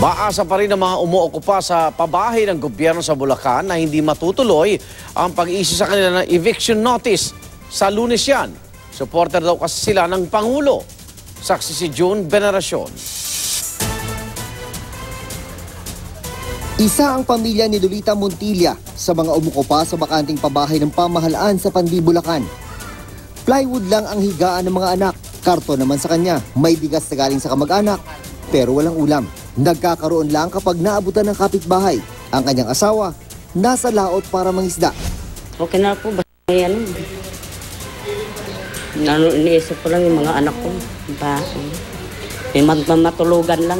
Maasa pa rin ang mga umuokupa sa pabahay ng gobyerno sa Bulacan na hindi matutuloy ang pag-issue sa kanila ng eviction notice. Sa Lunes yan, supporter daw kasi sila ng Pangulo. Saksi si June Veneracion. Isa ang pamilya ni Lolita Montilla sa mga umukupa sa bakanting pabahay ng pamahalaan sa Pandi, Bulacan. Plywood lang ang higaan ng mga anak. Karton naman sa kanya. May bigas na galing sa kamag-anak, pero walang ulam. Nagkakaroon lang kapag naabutan ng kapitbahay. Ang kanyang asawa, nasa laot para mangisda. Okay na po, basta yan. Iniisip ko lang yung mga anak ko. May matulugan lang.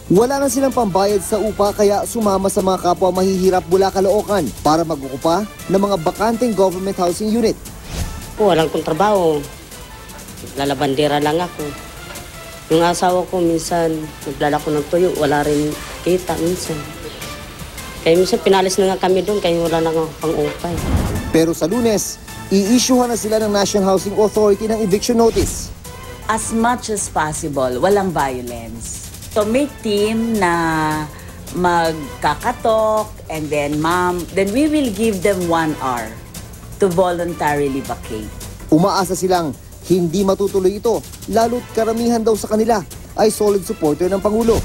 Wala na silang pambayad sa upa kaya sumama sa mga kapwa mahihirap Bulacan para mag-ukupa ng mga bakanteng government housing unit. Walang kong trabaho. Lalabandera lang ako. Yung asawa ko minsan, naglalako ng tuyo, wala rin kita minsan. Kaya minsan pinalis na nga kami doon, kaya wala na nga pang-upay. Pero sa Lunes, i-issuehan na sila ng National Housing Authority ng eviction notice. As much as possible, walang violence. So may team na magkakatok and then then we will give them 1 hour to voluntarily vacate. Umaasa silang hindi matutuloy ito, lalo't karamihan daw sa kanila ay solid supporter ng Pangulo.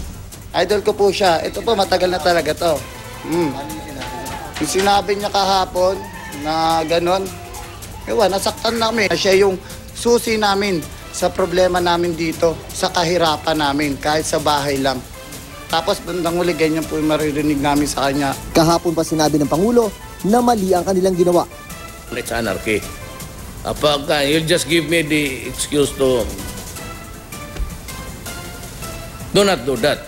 Idol ko po siya. Ito po, matagal na talaga to. Yung sinabi niya kahapon na gano'n, nasaktan namin. Siya yung susi namin sa problema namin dito, sa kahirapan namin, kahit sa bahay lang. Tapos bandang huli, ganyan po yung maririnig namin sa kanya. Kahapon pa sinabi ng Pangulo na mali ang kanilang ginawa. It's anarchy. Apag you just give me the excuse to do not do that.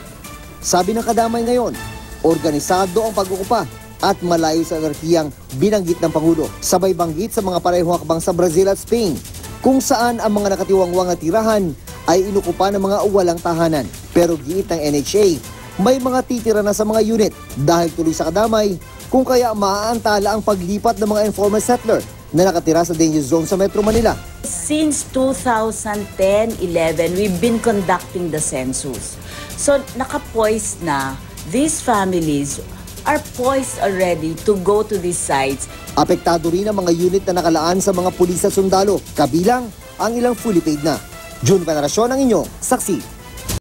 Sabi ng kadamay ngayon, organisado ang pag-ukupa at malayo sa anarkiyang binanggit ng Pangulo. Sabay banggit sa mga parehong hakbang sa Brazil at Spain, kung saan ang mga nakatiwangwang na tirahan ay inukupa ng mga walang tahanan. Pero giit ng NHA, may mga titira na sa mga unit dahil tuloy sa kadamay kung kaya maaantala ang paglipat ng mga informal settler na nakatira sa danger zone sa Metro Manila. Since 2010-11, we've been conducting the census. So nakapoised na, these families are poised already to go to these sites. Apektado rin ang mga unit na nakalaan sa mga pulis at sundalo, kabilang ang ilang fully paid na. June Veneracion ang inyong saksi.